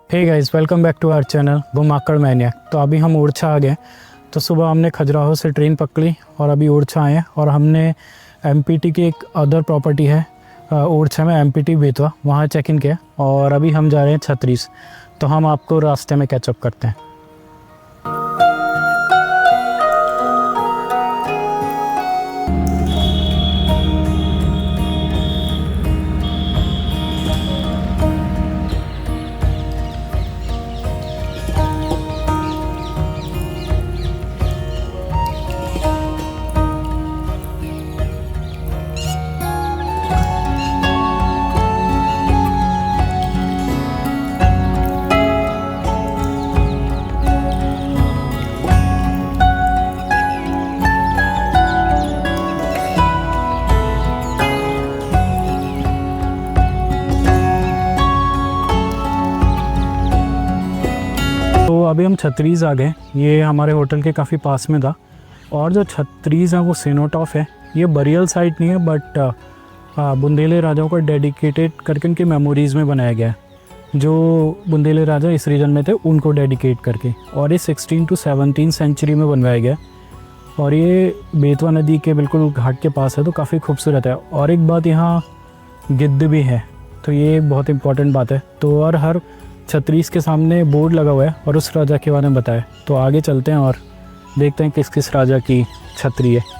Hey guys, welcome back to our channel Ghumakkad mania. तो अभी हम ओरछा आ गए। तो सुबह हमने खजुराहो से ट्रेन पकड़ी और अभी ओरछा आए और हमने एमपीटी की एक अदर प्रॉपर्टी है ओरछा में, एमपीटी बेतवा, वहाँ चेक इन किया और अभी हम जा रहे हैं छत्तीस। तो हम आपको रास्ते में कैचअप करते हैं। तो अभी हम छत्तीस आ गए। ये हमारे होटल के काफ़ी पास में था। और जो छत्तीस है वो सिनोटॉफ है। ये बरियल साइट नहीं है बट बुंदेले राजाओं को डेडिकेटेड करके उनकी मेमोरीज़ में बनाया गया है। जो बुंदेले राजा इस रीजन में थे उनको डेडिकेट करके, और ये 16 to 17 सेंचुरी में बनवाया गया। और ये बेतवा नदी के बिल्कुल घाट के पास है, तो काफ़ी खूबसूरत है। और एक बात, यहाँ गिद्ध भी है, तो ये बहुत इम्पॉर्टेंट बात है। तो और हर छत्तीस के सामने बोर्ड लगा हुआ है और उस राजा के बारे में बताया। तो आगे चलते हैं और देखते हैं किस किस राजा की छतरी है।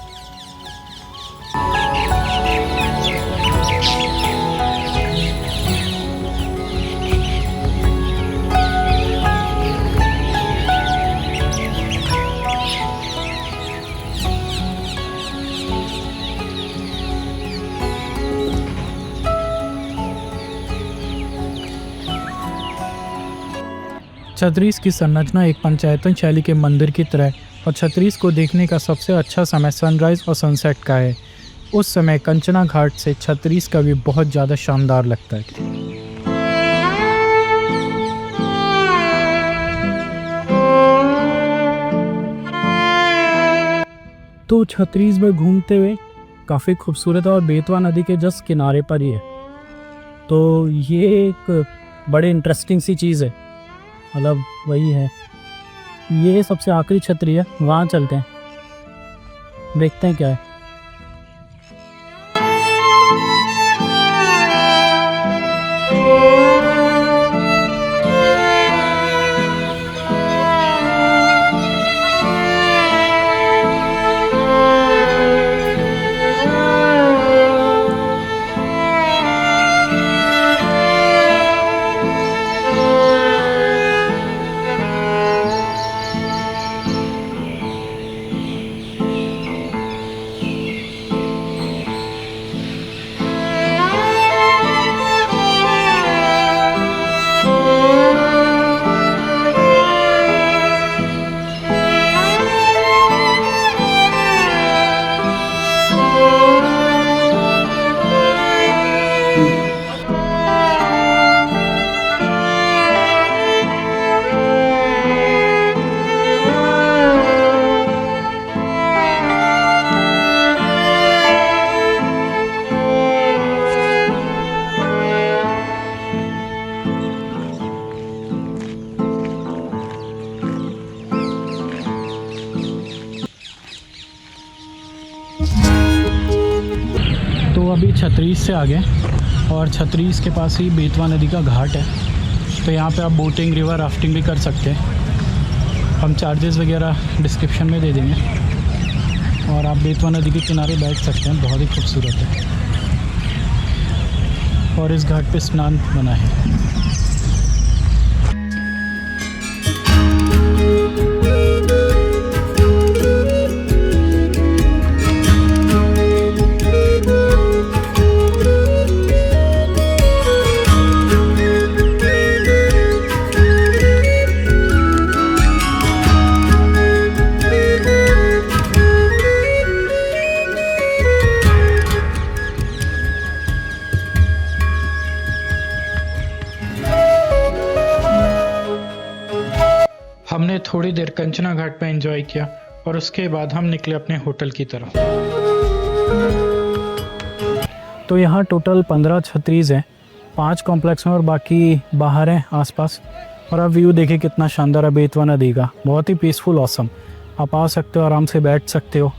छत्तीस की संरचना एक पंचायतन शैली के मंदिर की तरह है और छत्तीस को देखने का सबसे अच्छा समय सनराइज़ और सनसेट का है। उस समय कंचना घाट से छत्तीस का भी बहुत ज़्यादा शानदार लगता है। तो छत्तीस में घूमते हुए काफ़ी खूबसूरत है और बेतवा नदी के जस्ट किनारे पर ही है। तो ये एक बड़े इंटरेस्टिंग सी चीज़ है, मतलब वही है। ये सबसे आखिरी छतरी है, वहाँ चलते हैं, देखते हैं क्या है। तो अभी छत्तीस से आ गए और छत्तीस के पास ही बेतवा नदी का घाट है। तो यहाँ पे आप बोटिंग, रिवर राफ्टिंग भी कर सकते हैं। हम चार्जेस वगैरह डिस्क्रिप्शन में दे देंगे और आप बेतवा नदी के किनारे बैठ सकते हैं, बहुत ही खूबसूरत है। और इस घाट पे स्नान बना है। हमने थोड़ी देर कंचना घाट पे एंजॉय किया और उसके बाद हम निकले अपने होटल की तरफ। तो यहाँ टोटल 15 छत्तीस हैं, 5 कॉम्प्लेक्स में और बाकी बाहर हैं आसपास। और आप व्यू देखिए कितना शानदार है बेतवा नदी का, बहुत ही पीसफुल ऑसम। आप आ सकते हो, आराम से बैठ सकते हो,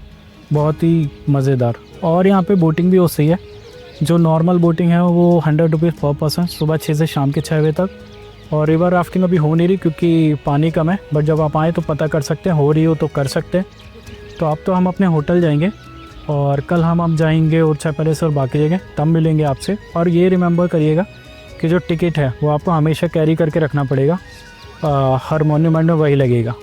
बहुत ही मज़ेदार। और यहाँ पे बोटिंग भी हो सही है। जो नॉर्मल बोटिंग है वो 100 रुपीज़ पर पर्सन, सुबह 6 से शाम के 6 बजे तक। और रिवर राफ्टिंग अभी हो नहीं रही क्योंकि पानी कम है, बट जब आप आएँ तो पता कर सकते हैं, हो रही हो तो कर सकते हैं। तो अब तो हम अपने होटल जाएंगे और कल हम जाएंगे ओरछा पैलेस और बाकी जगह, तब मिलेंगे आपसे। और ये रिमेंबर करिएगा कि जो टिकट है वो आपको हमेशा कैरी करके रखना पड़ेगा, हर मॉन्यूमेंट में वही लगेगा।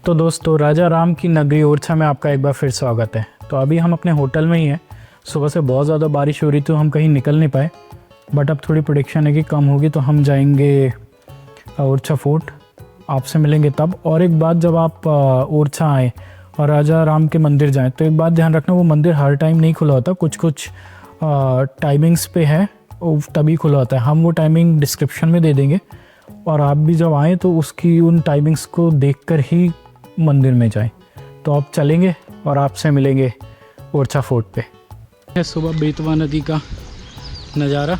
तो दोस्तों, राजा राम की नगरी ओरछा में आपका एक बार फिर स्वागत है। तो अभी हम अपने होटल में ही हैं। सुबह से बहुत ज़्यादा बारिश हो रही तो हम कहीं निकल नहीं पाए, बट अब थोड़ी प्रेडिक्शन है कि कम होगी तो हम जाएंगे ओरछा फोर्ट। आपसे मिलेंगे तब। और एक बात, जब आप ओरछा आए और राजा राम के मंदिर जाएं तो एक बात ध्यान रखना, वो मंदिर हर टाइम नहीं खुला होता, कुछ कुछ टाइमिंग्स पे है, तभी खुला होता है। हम वो टाइमिंग डिस्क्रिप्शन में दे देंगे और आप भी जब आएँ तो उसकी उन टाइमिंग्स को देखकर ही मंदिर में जाएं। तो आप चलेंगे और आपसे मिलेंगे ओरछा फोर्ट पे। सुबह बेतवा नदी का नज़ारा।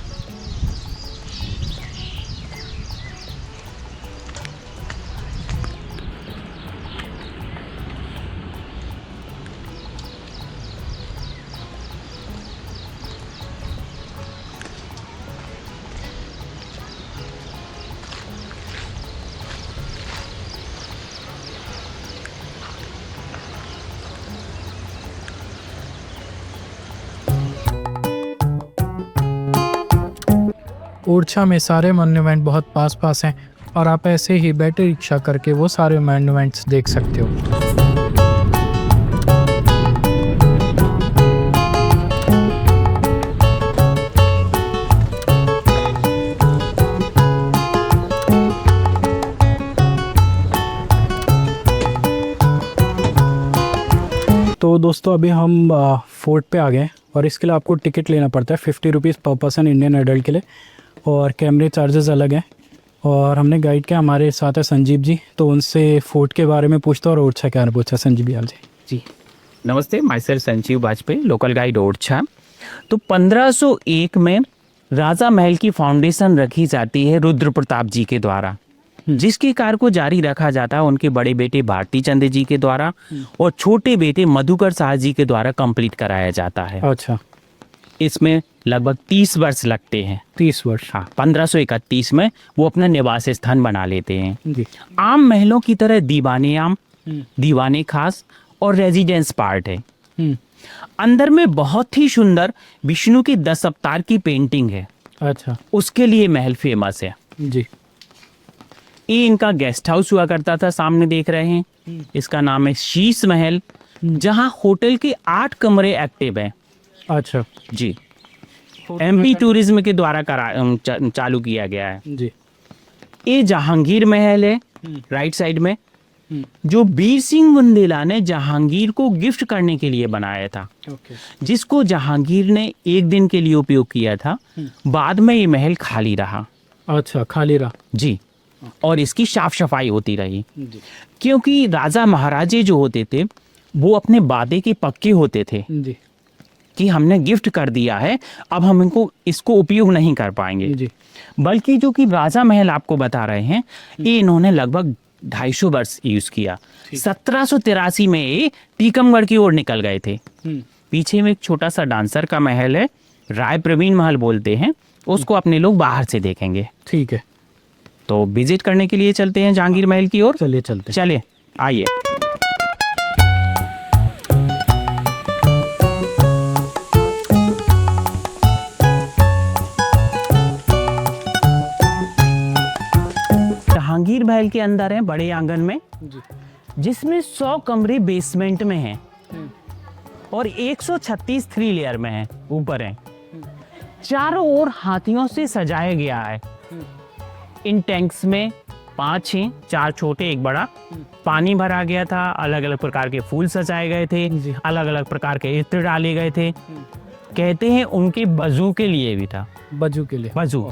ओरछा में सारे मॉन्यूमेंट बहुत पास पास हैं और आप ऐसे ही बैटरी रिक्शा करके वो सारे मॉन्यूमेंट्स देख सकते हो। तो दोस्तों, अभी हम फोर्ट पे आ गए और इसके लिए आपको टिकट लेना पड़ता है 50 रुपीज़ पर पर्सन इंडियन एडल्ट के लिए, और कैमरे चार्जेस अलग हैं। और हमने गाइड किया, हमारे साथ है संजीव जी, तो उनसे फोर्ट के बारे में पूछता और ओरछा के बारे में पूछा। संजीव जी जी नमस्ते, my self Sanjeev Vajpayee, local guide Orchha. तो 1501 में राजा महल की फाउंडेशन रखी जाती है रुद्र प्रताप जी के द्वारा, जिसके कार्य को जारी रखा जाता है उनके बड़े बेटे भारती चंद्र जी के द्वारा और छोटे बेटे मधुकर शाह जी के द्वारा कंप्लीट कराया जाता है। अच्छा। इसमें लगभग 30 वर्ष लगते हैं। 30 वर्ष। हाँ, 1531 में वो अपना निवास स्थान बना लेते हैं जी। आम महलों की तरह दीवाने आम, दीवाने खास और रेजिडेंस पार्ट है। अंदर में बहुत ही सुंदर विष्णु की 10 अवतार की पेंटिंग है। अच्छा। उसके लिए महल फेमस है जी। ये इनका गेस्ट हाउस हुआ करता था, सामने देख रहे हैं। इसका नाम है शीश महल, जहां होटल के 8 कमरे एक्टिव हैं। अच्छा जी। एमपी टूरिज्म के द्वारा चालू किया गया है जी। ये जहांगीर महल है राइट साइड में, जो वीर सिंह बुंदेला ने जहांगीर को गिफ्ट करने के लिए बनाया था। जिसको जहांगीर ने एक दिन के लिए उपयोग किया था। बाद में ये महल खाली रहा। अच्छा, खाली रहा। जी। और इसकी साफ सफाई होती रही, क्योंकि राजा महाराजे जो होते थे वो अपने वादे के पक्के होते थे जी। कि हमने गिफ्ट कर दिया है, अब हम इसको उपयोग नहीं कर पाएंगे जी। बल्कि जो कि राजा महल आपको बता रहे हैं, ये इन्होंने लगभग 250 वर्ष यूज किया। 1783 में ये टीकमगढ़ की ओर निकल गए थे। पीछे में एक छोटा सा डांसर का महल है, राय प्रवीण महल बोलते हैं उसको, अपने लोग बाहर से देखेंगे। ठीक है, तो विजिट करने के लिए चलते हैं जहांगीर महल की ओर। चलिए चलते। चलिए आइए। जहांगीर महल के अंदर है बड़े आंगन में, जिसमें 100 कमरे बेसमेंट में हैं और 136 3 लेयर में हैं, ऊपर हैं। चारों ओर हाथियों से सजाया गया है। इन टैंक्स में 5 हैं, 4 छोटे 1 बड़ा। पानी भरा गया था, अलग अलग प्रकार के फूल सजाए गए थे, अलग अलग प्रकार के इत्र डाले गए थे। कहते हैं उनके वजू के लिए भी था। बजू के लिए। वजू,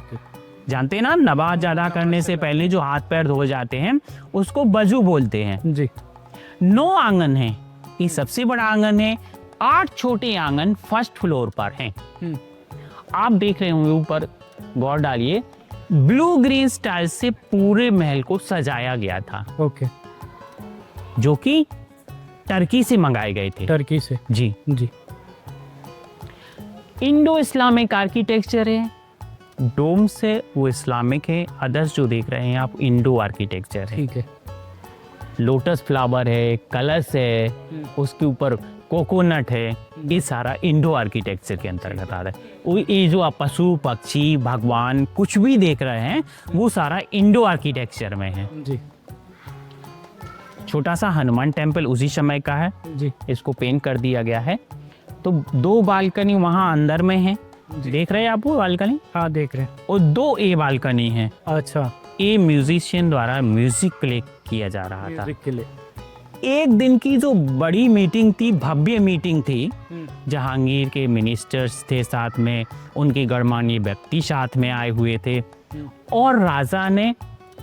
जानते हैं ना, नमाज अदा करने से पहले जो हाथ पैर धो जाते हैं उसको वजू बोलते हैं। जी। 9 आंगन है, ये सबसे बड़ा आंगन है। 8 छोटे आंगन फर्स्ट फ्लोर पर हैं। आप देख रहे होंगे ऊपर, गौर डालिए, ब्लू ग्रीन स्टाइल से पूरे महल को सजाया गया था। ओके। जो कि टर्की से मंगाए गए थे। टर्की से। जी। जी। इंडो इस्लामिक आर्किटेक्चर है, डोम से वो इस्लामिक है, अदर्स जो देख रहे हैं आप इंडो आर्किटेक्चर है। ठीक है। लोटस फ्लावर है, कलश है, उसके ऊपर कोकोनट है, ये सारा इंडो आर्किटेक्चर के अंतर्गत आता है। ये जो आप पशु पक्षी भगवान कुछ भी देख रहे हैं वो सारा इंडो आर्किटेक्चर में है। जी। छोटा सा हनुमान टेम्पल उसी समय का है। जी। इसको पेंट कर दिया गया है। तो 2 बालकनी वहाँ अंदर में है, देख रहे हैं आप वो बालकनी? हाँ, देख रहे हैं। और 2 ए बालकनी है। अच्छा। ये म्यूजिशियन द्वारा म्यूजिक प्ले किया जा रहा था। म्यूजिक के लिए। एक दिन की जो बड़ी मीटिंग थी, भव्य मीटिंग थी, जहांगीर के मिनिस्टर्स थे साथ में, उनके गणमान्य व्यक्ति साथ में आए हुए थे, और राजा ने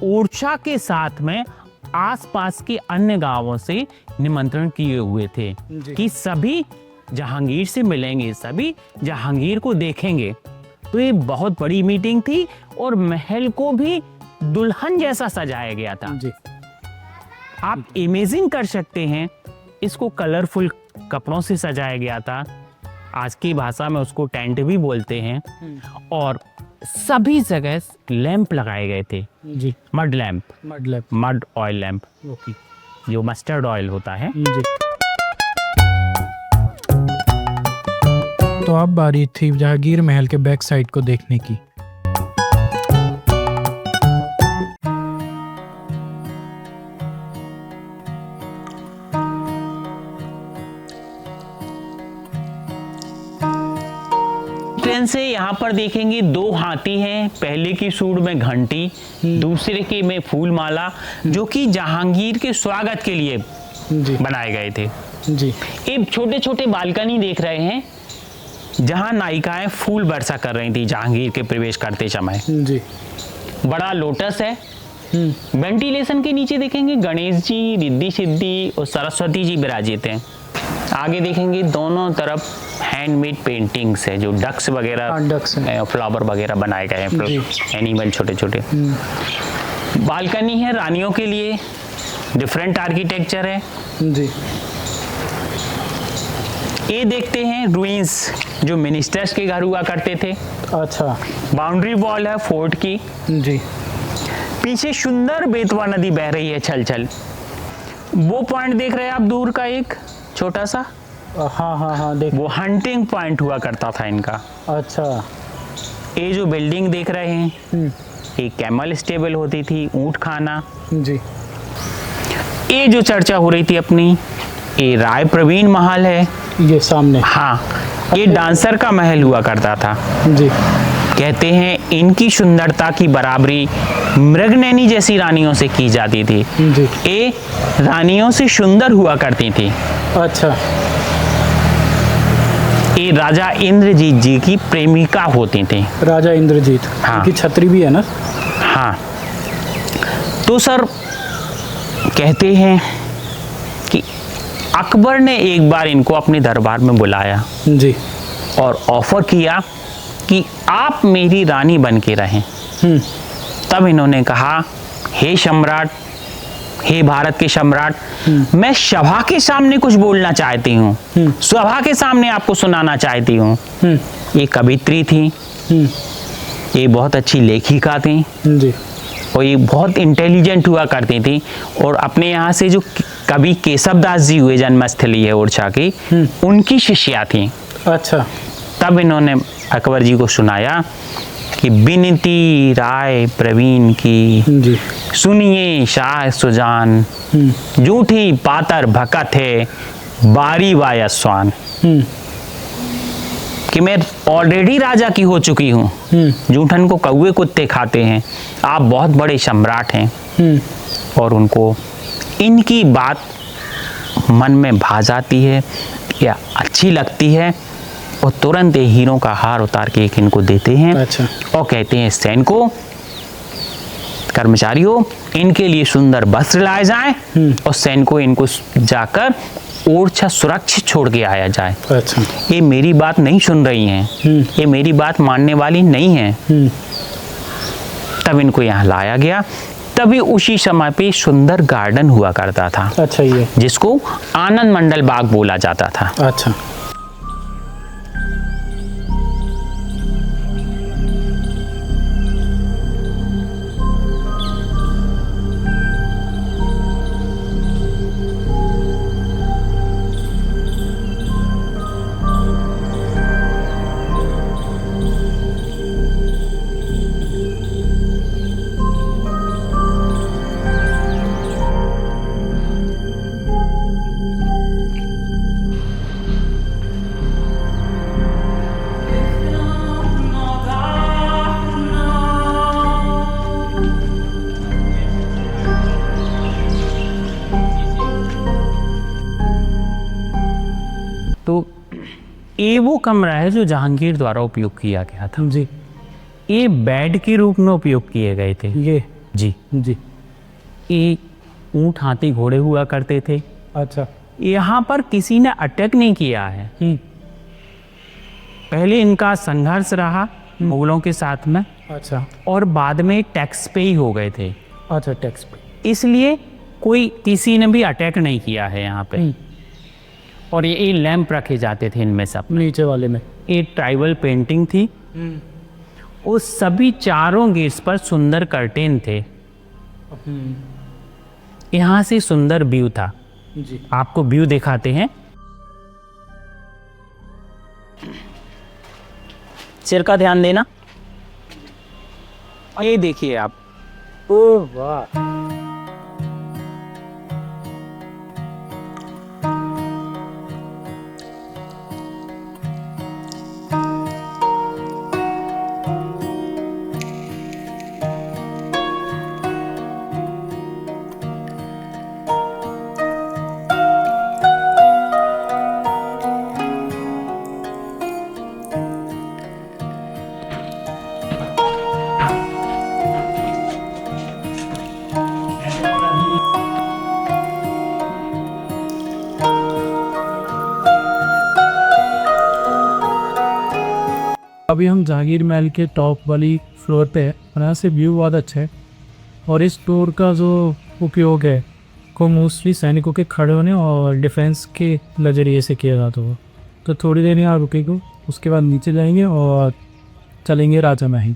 ओरछा के साथ में आसपास के अन्य गांवों से निमंत्रण किए हुए थे कि सभी जहांगीर से मिलेंगे, सभी जहांगीर को देखेंगे। तो ये बहुत बड़ी मीटिंग थी और महल को भी दुल्हन जैसा सजाया गया था। जी। आप इमेजिन कर सकते हैं, इसको कलरफुल कपड़ों से सजाया गया था। आज की भाषा में उसको टेंट भी बोलते हैं। और सभी जगह लैंप लगाए गए थे। जी। Mud lamp, mud oil lamp, okay. जो मस्टर्ड ऑयल होता है। जी। तो अब बारी थी जहांगीर महल के बैक साइड को देखने की। ट्रेन से यहाँ पर देखेंगे 2 हाथी हैं, पहले की सूंड में घंटी, दूसरे के में फूल माला, जो कि जहांगीर के स्वागत के लिए बनाए गए थे। जी। एक छोटे छोटे बालकनी देख रहे हैं जहां नायिकाएं फूल वर्षा कर रही थी जहांगीर के प्रवेश करते समय। जी। बड़ा लोटस है। वेंटिलेशन के नीचे देखेंगे गणेश जी, रिद्धि सिद्धि और सरस्वती जी विराजित हैं। आगे देखेंगे दोनों तरफ हैंडमेड पेंटिंग्स है, जो डक्स वगैरह, फ्लावर वगैरह बनाए गए हैं, एनिमल छोटे छोटे। बालकनी है रानियों के लिए, डिफरेंट आर्किटेक्चर है। जी। ये देखते हैं रुइंस, जो मिनिस्टर्स के घर हुआ करते थे। अच्छा। बाउंड्री वॉल है फोर्ट की। जी। पीछे सुंदर बेतवा नदी बह रही है छल छल। वो पॉइंट देख रहे हैं आप दूर का, एक छोटा सा। हाँ हाँ हाँ, देख। वो हंटिंग पॉइंट हुआ करता था इनका। अच्छा। ये जो बिल्डिंग देख रहे हैं, ये कैमल स्टेबल होती थी, ऊंट खाना। जी। ये जो चर्चा हो रही थी अपनी, ये राय प्रवीण महल है, ये सामने। हाँ, ये डांसर का महल हुआ करता था। जी। कहते हैं इनकी सुंदरता की बराबरी मृगनैनी जैसी रानियों से की जाती थी। जी। ये रानियों से सुंदर हुआ करती थी। अच्छा। ये राजा इंद्रजीत जी की प्रेमिका होती थी। राजा इंद्रजीत। हाँ। की छतरी भी है ना। हाँ। तो सर कहते हैं कि अकबर ने एक बार इनको अपने दरबार में बुलाया। जी। और ऑफर किया कि आप मेरी रानी बन के रहें। तब इन्होंने कहा, हे सम्राट, हे भारत के सम्राट, मैं सभा के सामने कुछ बोलना चाहती हूँ, सभा के सामने आपको सुनाना चाहती हूँ। ये कवित्री थी, ये बहुत अच्छी लेखिका थी। जी। और ये बहुत इंटेलिजेंट हुआ करती थी। और अपने यहाँ से जो कवि केशव दास जी हुए, जन्मस्थली है ओरछा की, उनकी शिष्या थी। अच्छा। तब इन्होंने अकबर जी को सुनाया कि बिनती राय प्रवीण की, जी। सुनिए शाह सुजान, जूठी पातर भकत है बारी वायस्वान। कि मैं ऑलरेडी राजा की हो चुकी हूँ, जूठन को कौवे कुत्ते खाते हैं, आप बहुत बड़े सम्राट हैं। और उनको इनकी बात मन में भा जाती है या अच्छी लगती है, और तुरंत ये हीरों का हार उतार के एक इनको देते हैं। अच्छा। और कहते हैं सैनिकों, कर्मचारियों, इनके लिए सुंदर वस्त्र लाए जाएं और सैनिकों इनको जाकर ओरछा सुरक्षित छोड़ के आया जाए। अच्छा। ये मेरी बात नहीं सुन रही हैं, ये मेरी बात मानने वाली नहीं है। तब इनको यहाँ लाया गया। तभी उसी समय पे सुंदर गार्डन हुआ करता था। अच्छा, ये जिसको आनंद मंडल बाग बोला जाता था। अच्छा। तो ये वो कमरा है जो जहांगीर द्वारा उपयोग किया गया था। जी। ये बेड के रूप में उपयोग किए गए थे। ये जी। जी। ये ऊंट हाथी घोड़े हुआ करते थे। अच्छा। यहाँ पर किसी ने अटैक नहीं किया है। पहले इनका संघर्ष रहा मुगलों के साथ में। अच्छा। और बाद में टैक्स पे ही हो गए थे। अच्छा, टैक्स पे। इसलिए कोई किसी ने भी अटैक नहीं किया है यहाँ पे। और ये लैंप रखे जाते थे इनमें सब। नीचे वाले में ये ट्राइबल पेंटिंग थी। उस सभी चारों गेट्स पर सुंदर कर्टेन थे। यहाँ से सुंदर व्यू था। जी। आपको व्यू दिखाते हैं। सिर का ध्यान देना। ये देखिए आप। ओह वाह। अभी हम जहांगीर महल के टॉप वाली फ्लोर पे है और यहाँ से व्यू बहुत अच्छा है। और इस फ्लोर का जो उपयोग है को मोस्टली सैनिकों के खड़े होने और डिफेंस के नज़रिए से किया जाता होगा। तो थोड़ी देर यहाँ रुकेगा, उसके बाद नीचे जाएंगे और चलेंगे राजा महल।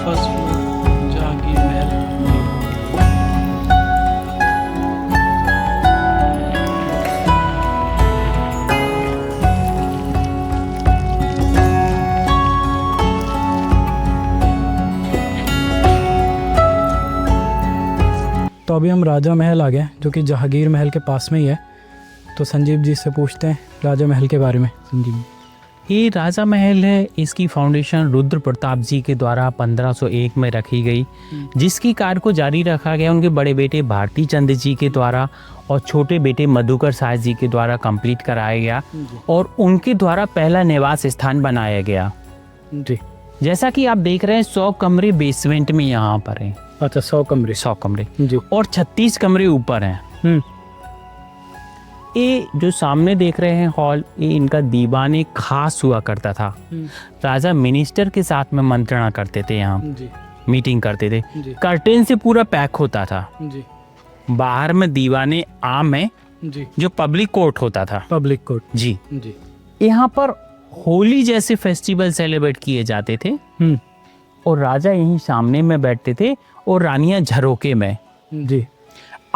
फर्स्ट फ्लोर जहांगीर महल। तो अभी हम राजा महल आ गए जो कि जहांगीर महल के पास में ही है। तो संजीव जी से पूछते हैं राजा महल के बारे में। संजीव, ये राजा महल है, इसकी फाउंडेशन रुद्र प्रताप जी के द्वारा 1501 में रखी गई, जिसकी कार्य को जारी रखा गया उनके बड़े बेटे भारती चंद जी के द्वारा और छोटे बेटे मधुकर शाह जी के द्वारा कंप्लीट कराया गया और उनके द्वारा पहला निवास स्थान बनाया गया। जी। जैसा कि आप देख रहे हैं 100 कमरे बेसमेंट में यहाँ पर हैं। अच्छा, 100 कमरे। 100 कमरे जी। और 36 कमरे ऊपर हैं। ये जो सामने देख रहे हैं हॉल, ये इनका दीवाने खास हुआ करता था। राजा मिनिस्टर के साथ में मंत्रणा करते थे, यहाँ जी। मीटिंग करते थे। जी। कर्टेन से पूरा पैक होता था। जी। बाहर में दीवाने आम है जी। जो पब्लिक कोर्ट होता था। Public court. जी। जी। यहाँ पर होली जैसे फेस्टिवल सेलिब्रेट किए जाते थे और राजा यहीं सामने में बैठते थे और रानियां झरोके में। जी।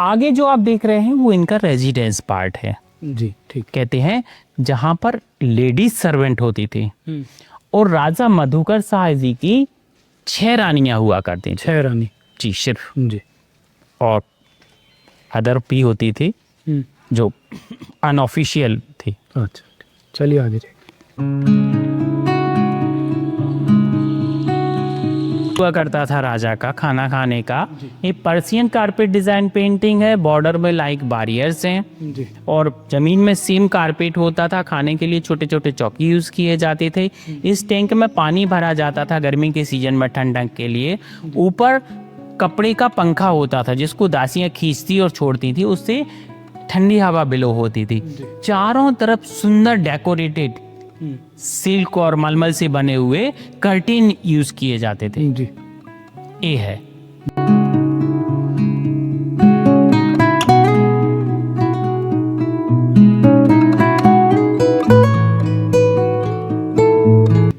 आगे जो आप देख रहे हैं वो इनका रेजिडेंस पार्ट है। जी, ठीक। कहते हैं जहाँ पर लेडीज सर्वेंट होती थी और राजा मधुकर शाह जी की 6 रानियां हुआ करती थी। 6 रानी। जी, सिर्फ। जी। और अदर भी होती थी जो अनऑफिशियल थी। अच्छा, चलिए आगे जाइए। हुआ करता था राजा का खाना खाने का। ये पर्शियन कारपेट डिज़ाइन पेंटिंग है, बॉर्डर में लाइक बैरियर्स हैं जी और ज़मीन में सेम कारपेट होता था। खाने के लिए छोटे छोटे चौकी यूज़ किए जाते थे। इस टैंक में पानी भरा जाता था गर्मी के सीजन में ठंडक के लिए। ऊपर कपड़े का पंखा होता था जिसको दासियाँ खींचती और छोड़ती थी, उससे ठंडी हवा बिलो होती थी। चारों तरफ सुंदर डेकोरेटेड सिल्क और मलमल से बने हुए कर्टेन यूज किए जाते थे। जी ये है।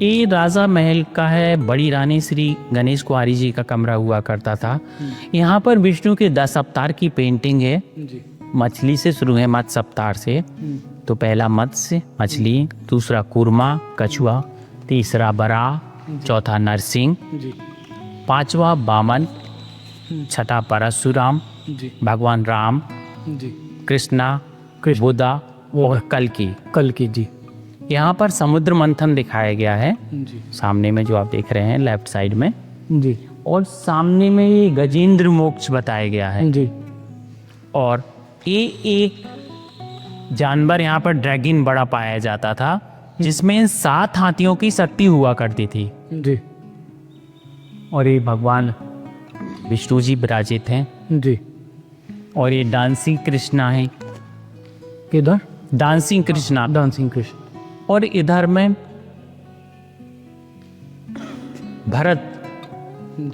ये राजा महल का है, बड़ी रानी श्री गणेश कुंवारी जी का कमरा हुआ करता था। यहाँ पर विष्णु के 10 अवतार की पेंटिंग है। जी मछली से शुरू है, मत्स्य अवतार से। तो पहला मत्स्य मछली, दूसरा कूर्मा कछुआ, तीसरा बराह, चौथा नरसिंह, जी पांचवा बामन, छठा परशुराम, जी भगवान राम, जी कृष्णा, बुद्धा और कल की। जी यहाँ पर समुद्र मंथन दिखाया गया है जी सामने में, जो आप देख रहे हैं लेफ्ट साइड में। जी और सामने में ये गजेंद्र मोक्ष बताया गया है। जी और ये एक जानवर यहाँ पर ड्रैगन बड़ा पाया जाता था, जिसमें 7 हाथियों की शक्ति हुआ करती थी। जी और ये भगवान विष्णु जी विराजित हैं। जी और ये डांसिंग कृष्णा है, किधर? डांसिंग कृष्णा। डांसिंग कृष्ण। और इधर में भरत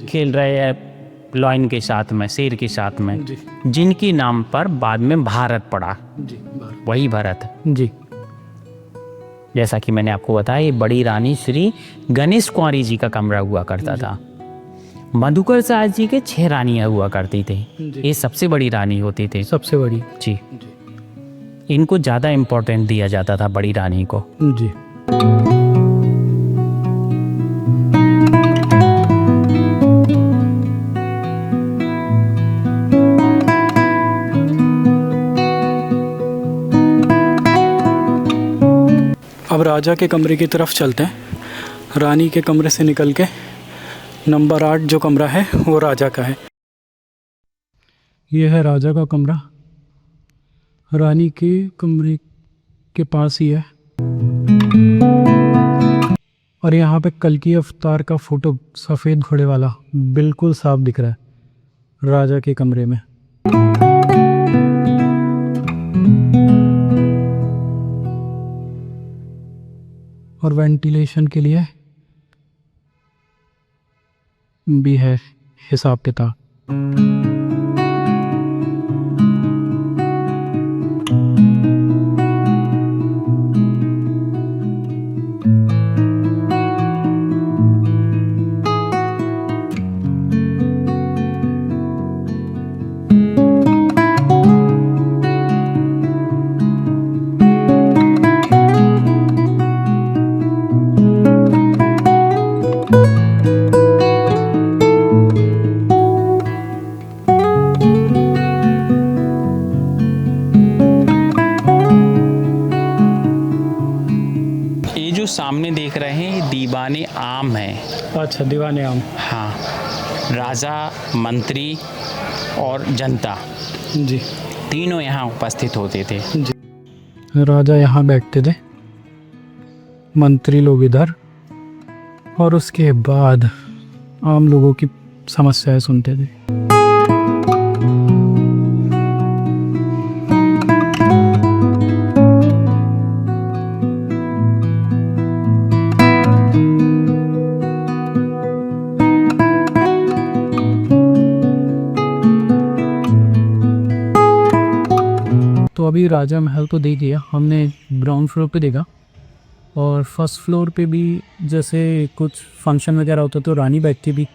खेल रहे हैं लॉयन के साथ में, शेर के साथ में, जी जिनके नाम पर बाद में भारत पड़ा, जी वही भरत। जी जैसा कि मैंने आपको बताया, ये बड़ी रानी श्री गणेश कुंवारी जी का कमरा हुआ करता था। मधुकर साहब जी के 6 रानियां हुआ करती थी। जी। ये सबसे बड़ी रानी होती थी। सबसे बड़ी। जी, जी इनको ज़्यादा इम्पोर्टेंट दिया जाता था, बड़ी रानी को। जी अब राजा के कमरे की तरफ चलते हैं। रानी के कमरे से निकल के नंबर 8 जो कमरा है वो राजा का है। ये है राजा का कमरा, रानी के कमरे के पास ही है। और यहाँ पे कल्कि अवतार का फोटो सफ़ेद घोड़े वाला बिल्कुल साफ दिख रहा है राजा के कमरे में। और वेंटिलेशन के लिए भी है हिसाब किताब। सामने देख रहे हैं, ये दीवाने आम है। अच्छा, दीवाने आम। हाँ, राजा, मंत्री और जनता जी तीनों यहाँ उपस्थित होते थे। जी राजा यहाँ बैठते थे, मंत्री लोग इधर, और उसके बाद आम लोगों की समस्याएं सुनते थे। तो अभी राजा महल तो देख लिया हमने, ग्राउंड फ्लोर पे देखा, और फर्स्ट फ्लोर पे भी जैसे कुछ फंक्शन वगैरह होता तो रानी बैठती भी,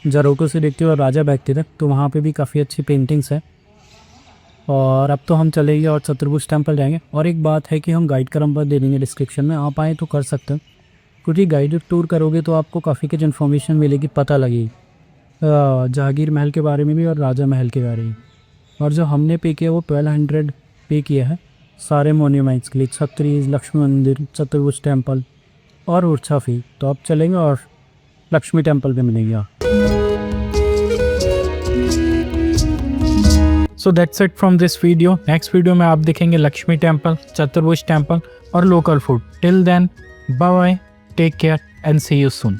झरोकों से देखते और राजा बैठते थे, तो वहाँ पे भी काफ़ी अच्छी पेंटिंग्स है। और अब तो हम चलेंगे और चतुर्भुज टेम्पल जाएंगे। और एक बात है कि हम गाइड का नंबर दे देंगे डिस्क्रिप्शन में, आप आएँ तो कर सकते हैं, क्योंकि गाइडेड टूर करोगे तो आपको काफ़ी कुछ इन्फॉर्मेशन मिलेगी, पता लगेगी जहांगीर महल के बारे में भी और राजा महल के बारे में। और जो हमने पे किया वो 1200 पे किया है सारे मोन्यूमेंट्स के लिए, छत्रीज, लक्ष्मी मंदिर, चतुर्भुज टेम्पल और उर्छा फी। तो अब चलेंगे और लक्ष्मी टेम्पल भी मिलेगी आप। So that's it from this video. Next video में आप देखेंगे लक्ष्मी टेम्पल, चतुर्भुज टेम्पल और local food. Till then bye bye, take care and see you soon.